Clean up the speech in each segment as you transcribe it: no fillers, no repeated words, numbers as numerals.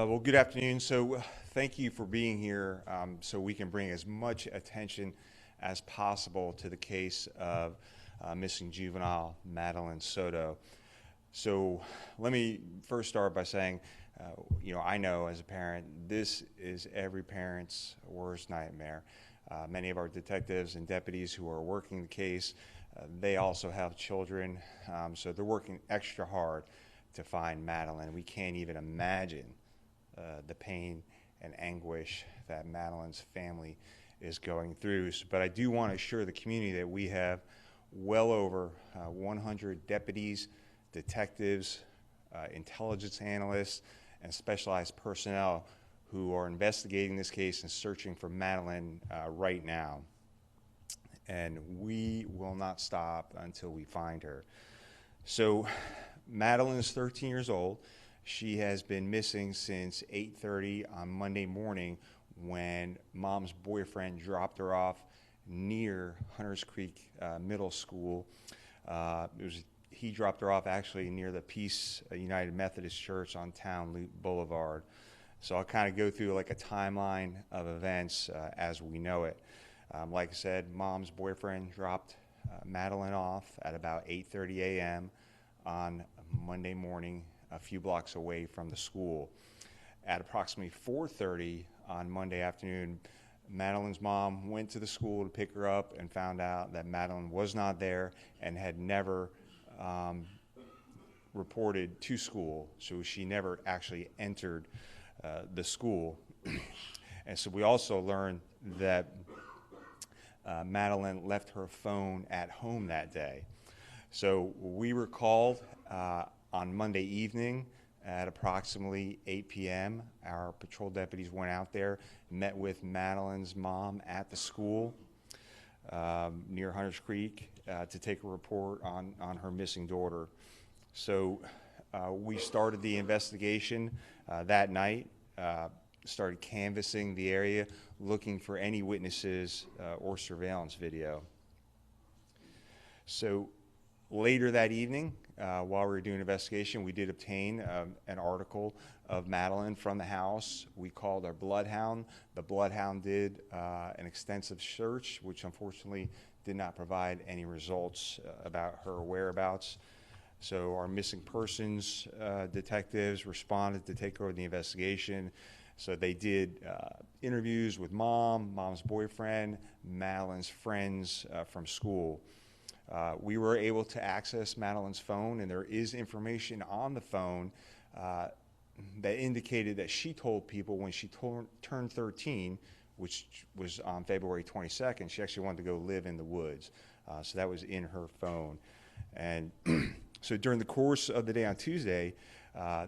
Well, good afternoon. So thank you for being here so we can bring as much attention as possible to the case of missing juvenile Madeline Soto. So let me first start by saying, I know as a parent, this is every parent's worst nightmare. Many of our detectives and deputies who are working the case, they also have children, so they're working extra hard to find Madeline. We can't even imagine the pain and anguish that Madeline's family is going through. But I do want to assure the community that we have well over 100 deputies, detectives, intelligence analysts, and specialized personnel who are investigating this case and searching for Madeline right now. And we will not stop until we find her. So Madeline is 13 years old. She has been missing since 8:30 on Monday morning when mom's boyfriend dropped her off near Hunters Creek Middle School. He dropped her off actually near the Peace United Methodist Church on Town Loop Boulevard. So I'll kind of go through like a timeline of events as we know it. Like I said, mom's boyfriend dropped Madeline off at about 8:30 a.m. on Monday morning, a few blocks away from the school. At approximately 4:30 on Monday afternoon, Madeline's mom went to the school to pick her up and found out that Madeline was not there and had never reported to school, so she never actually entered the school. And so we also learned that Madeline left her phone at home that day. So we were called on Monday evening at approximately 8 p.m. Our patrol deputies went out there, met with Madeline's mom at the school near Hunters Creek to take a report on her missing daughter. So we started the investigation that night, started canvassing the area, looking for any witnesses or surveillance video. So later that evening, while we were doing an investigation, we did obtain an article of Madeline from the house. We called our bloodhound. The bloodhound did an extensive search, which unfortunately did not provide any results about her whereabouts. So our missing persons detectives responded to take over the investigation. So they did interviews with mom's boyfriend, Madeline's friends from school. We were able to access Madeline's phone, and there is information on the phone that indicated that she told people when she turned 13, which was on February 22nd, she actually wanted to go live in the woods. So that was in her phone. And so during the course of the day on Tuesday,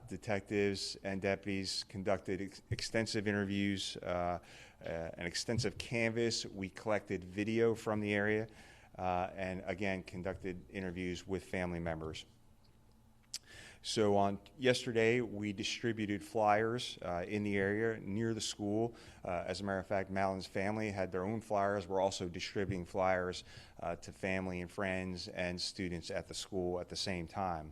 detectives and deputies conducted extensive interviews, an extensive canvass. We collected video from the area. And again, conducted interviews with family members. So on yesterday, we distributed flyers in the area near the school. As a matter of fact, Madeline's family had their own flyers. We're also distributing flyers to family and friends and students at the school at the same time.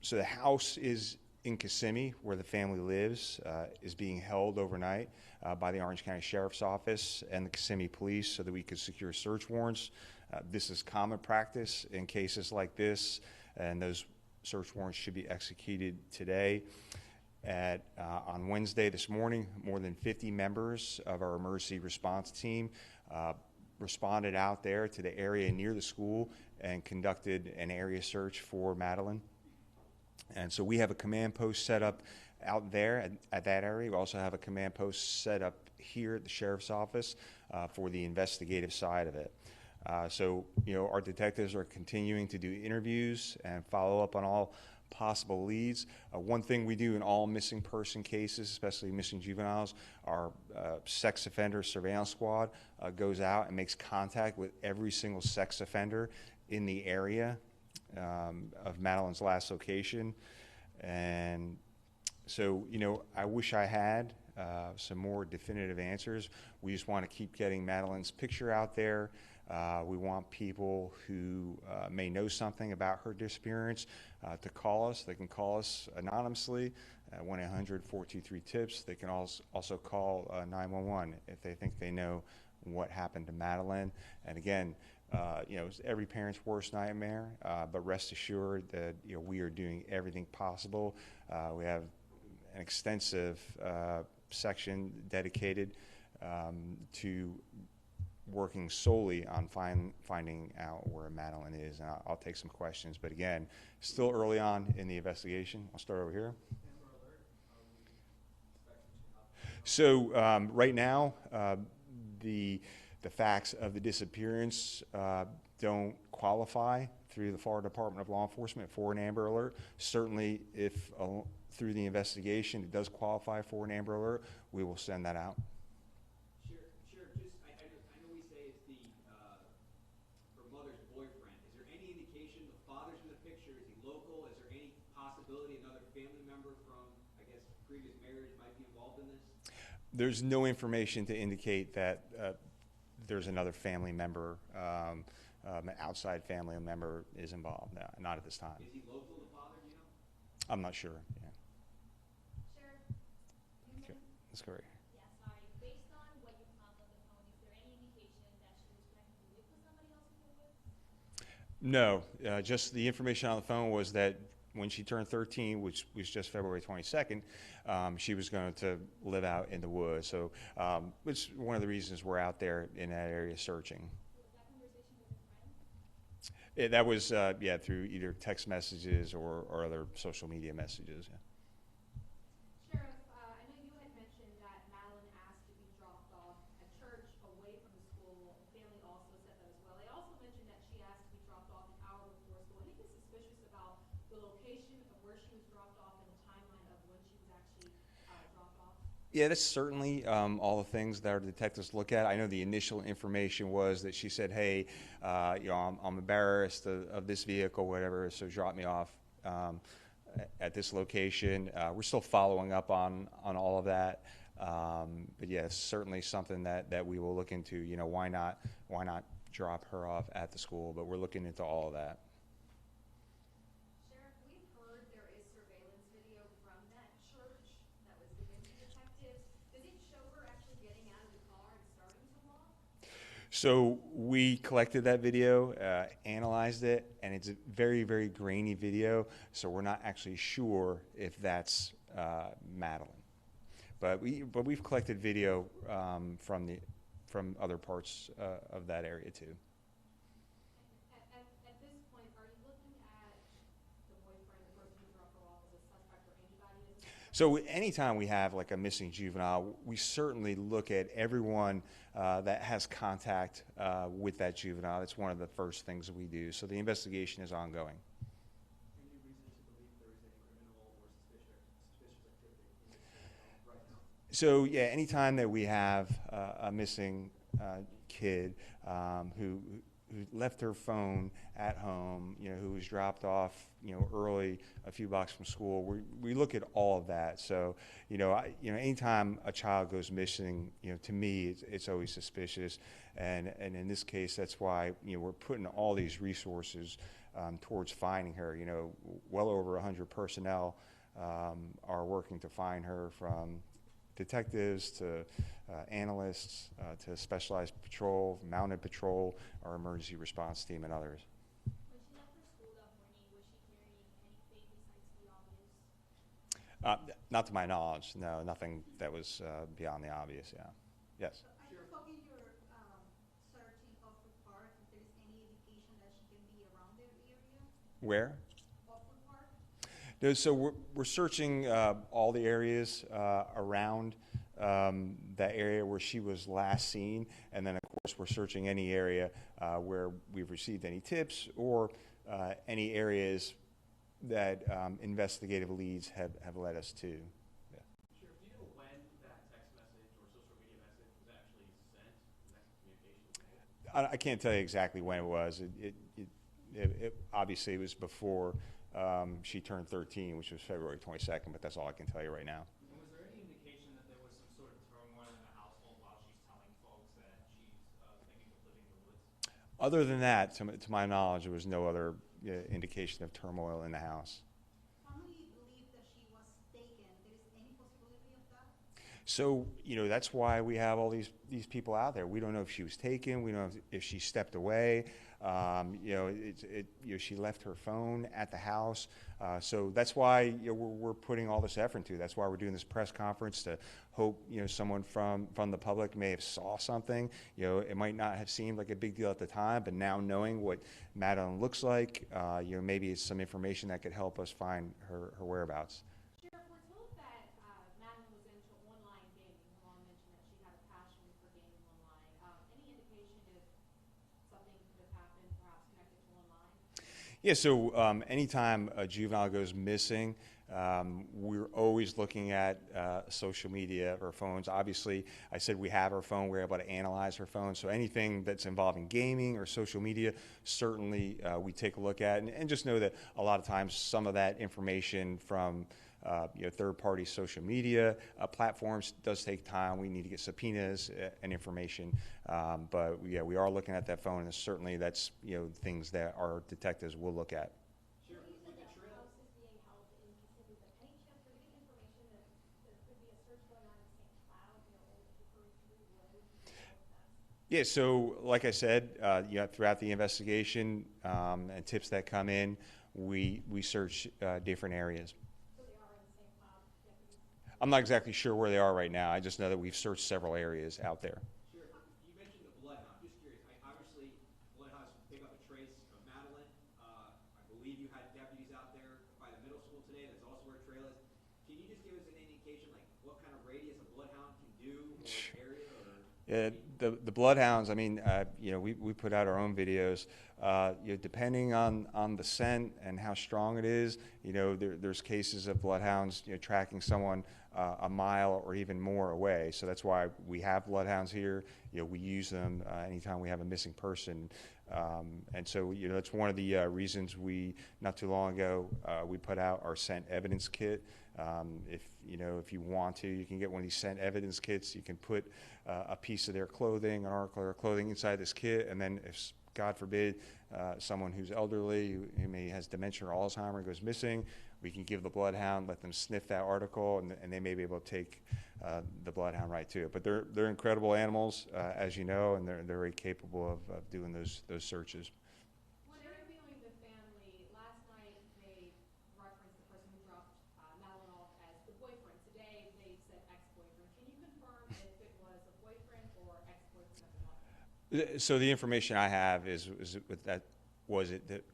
So the house is in Kissimmee, where the family lives, is being held overnight by the Orange County Sheriff's Office and the Kissimmee Police so that we could secure search warrants. This is common practice in cases like this, and those search warrants should be executed today. On Wednesday this morning, more than 50 members of our emergency response team responded out there to the area near the school and conducted an area search for Madeline. And so we have a command post set up out there at that area. We also have a command post set up here at the Sheriff's Office for the investigative side of it. So, our detectives are continuing to do interviews and follow up on all possible leads. One thing we do in all missing person cases, especially missing juveniles, our sex offender surveillance squad goes out and makes contact with every single sex offender in the area of Madeline's last location. And so, I wish I had some more definitive answers. We just want to keep getting Madeline's picture out there. We want people who may know something about her disappearance to call us. They can call us anonymously 1-800-423-TIPS. They can also call 911 if they think they know what happened to Madeline. And again, it's every parent's worst nightmare, but rest assured that we are doing everything possible. We have an extensive section dedicated to working solely on finding out where Madeline is. And I'll take some questions, but again, still early on in the investigation. I'll start over here. So right now, the facts of the disappearance don't qualify through the Florida Department of Law Enforcement for an Amber Alert. Certainly, if through the investigation it does qualify for an Amber Alert, we will send that out. Sure. I know we say it's her mother's boyfriend. Is there any indication the father's in the picture? Is he local? Is there any possibility another family member from, I guess, previous marriage might be involved in this? There's no information to indicate that there's another family member, an outside family member is involved. No, not at this time. Is he local, the father, do you know? I'm not sure. Yeah. Sheriff, Okay. Let's go right here. yeah, sorry. Based on what you found on the phone, is there any indication that she was planning to live with somebody else in the woods? No, just the information on the phone was that when she turned 13, which was just February 22nd, she was going to live out in the woods. So it's one of the reasons we're out there in that area searching. Was that conversation with a friend? That was, through either text messages or other social media messages. Yeah. Sheriff, I know you had mentioned that Madeline asked to be dropped off at church away from the school. Family also said that as well. They also mentioned that she asked to be dropped off an hour before school. Anything suspicious about the location of where she was dropped off and the timeline of when she was actually dropped off? Yeah, that's certainly all the things that our detectives look at. I know the initial information was that she said, hey, I'm embarrassed of this vehicle, whatever, so drop me off at this location. We're still following up on all of that. But yeah, it's certainly something that we will look into. Why not drop her off at the school? But we're looking into all of that. Sheriff, we've heard there is surveillance video from that church that was given to detectives. Does it show her actually getting out of the car and starting to walk? So we collected that video, analyzed it, and it's a very, very grainy video. So we're not actually sure if that's Madeline. But we've collected video from other parts of that area too. At this point, are you looking at the boyfriend, the person who dropped her off, as a suspect or anybody as a suspect? So anytime we have like a missing juvenile, we certainly look at everyone that has contact with that juvenile. That's one of the first things that we do. So the investigation is ongoing. Any reason to believe there is any criminal or suspicious activity in this right now? So yeah, anytime that we have a missing kid who left her phone at home, who was dropped off, early, a few blocks from school, we look at all of that. So, anytime a child goes missing, to me, it's always suspicious. And in this case, that's why, we're putting all these resources towards finding her. Well over 100 personnel are working to find her, from detectives to analysts to specialized patrol, mounted patrol, our emergency response team, and others. When she left for school that morning, was she carrying anything besides the obvious? Not to my knowledge, no, nothing that was beyond the obvious, yeah. Yes? Are you focusing your searching Offwood Park if there's any indication that she can be around that area? Where? Offwood Park? No, so we're searching all the areas around that area where she was last seen, and then of course we're searching any area where we've received any tips or any areas that investigative leads have led us to. Yeah. Sheriff, do you know when that text message or social media message was actually sent, the next communication was made? I can't tell you exactly when it was. It obviously it was before she turned 13, which was February 22nd, but that's all I can tell you right now. And was there any indication that there was some sort of turmoil in the household while she's telling folks that she's thinking of living in the woods? Other than that, to my knowledge, there was no other indication of turmoil in the house. Family believe that she was taken. So, that's why we have all these people out there. We don't know if she was taken. We don't know if she stepped away. She left her phone at the house. So that's why we're putting all this effort into. That's why we're doing this press conference to hope someone from the public may have saw something. It might not have seemed like a big deal at the time, but now knowing what Madeline looks like, maybe it's some information that could help us find her whereabouts. Sheriff, we're told that Madeline was into online gaming. Her mom mentioned that she had a passion for gaming online. Any indication if something could have happened, perhaps connected to online? Yeah, so anytime a juvenile goes missing, we're always looking at social media or phones. Obviously, I said we have her phone. We're able to analyze her phone. So anything that's involving gaming or social media, certainly we take a look at. And just know that a lot of times some of that information from third-party social media platforms does take time. We need to get subpoenas and information. But yeah, we are looking at that phone, and certainly that's things that our detectives will look at. You said that the house is being held in custody, but any chance we're getting information that there could be a search going on in St. Cloud, old Hickory Street Road? Yeah, so like I said, throughout the investigation and tips that come in, we search different areas. So they are in St. Cloud, deputies? I'm not exactly sure where they are right now. I just know that we've searched several areas out there. Sheriff, you mentioned the bloodhound. Just curious, obviously, bloodhounds pick up a trace of Madeline. I believe you had deputies out there by the middle school today. That's also where trail is. Can you just give us an indication, like what kind of radius a bloodhound can do, or area, or? Yeah, the bloodhounds. I mean, we put out our own videos. Depending on the scent and how strong it is, there's cases of bloodhounds tracking someone a mile or even more away. So that's why we have bloodhounds here. We use them anytime we have a missing person. And so that's one of the reasons not too long ago we put out our scent evidence kit. If you want to, you can get one of these scent evidence kits. You can put a piece of their clothing, an article of their clothing inside this kit, and then if God forbid someone who's elderly, who maybe has dementia or Alzheimer, goes missing, we can give the bloodhound, let them sniff that article, and they may be able to take the bloodhound right to it. But they're incredible animals, as you know, and they're very capable of doing those searches. When interviewing the family, last night they referenced the person who dropped Madeline off as the boyfriend. Today they said ex-boyfriend. Can you confirm if it was a boyfriend or ex-boyfriend of the mother? So the information I have is that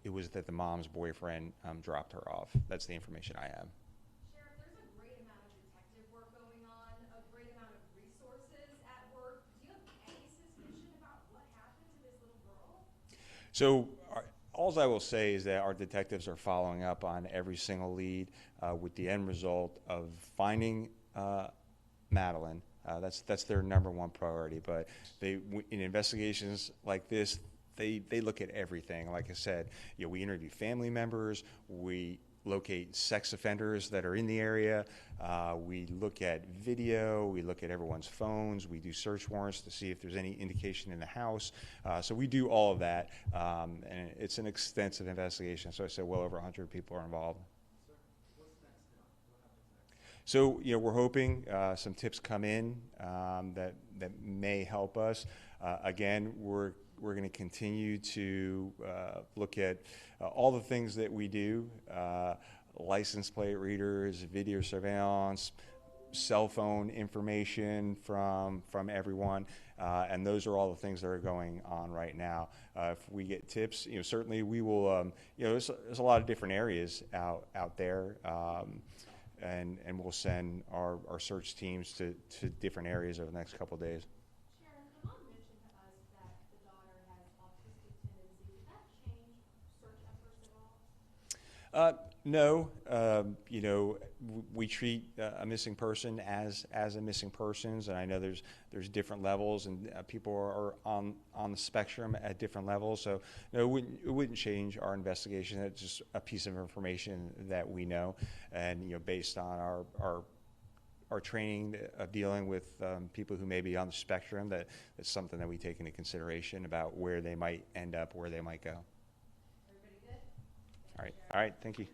it was that the mom's boyfriend dropped her off. That's the information I have. Sheriff, there's a great amount of detective work going on, a great amount of resources at work. Do you have any suspicion about what happened to this little girl? So all I will say is that our detectives are following up on every single lead with the end result of finding Madeline. That's their number one priority. But in investigations like this, they look at everything. Like I said, we interview family members. We locate sex offenders that are in the area. We look at video. We look at everyone's phones. We do search warrants to see if there's any indication in the house. So we do all of that, and it's an extensive investigation. So I said well over 100 people are involved. So we're hoping some tips come in that may help us. Again, we're going to continue to look at all the things that we do: license plate readers, video surveillance, cell phone information from everyone, and those are all the things that are going on right now. If we get tips, certainly we will. There's a lot of different areas out there. And we'll send our search teams to different areas over the next couple of days. Sharon, the mom mentioned to us that the daughter has autistic tendencies. Did that change search efforts at all? No. We treat a missing person as a missing person, and I know there's different levels, and people are on the spectrum at different levels. So no, it wouldn't change our investigation. It's just a piece of information that we know, and based on our training of dealing with people who may be on the spectrum, that's something that we take into consideration about where they might end up, where they might go. Everybody good? All right. Thank you.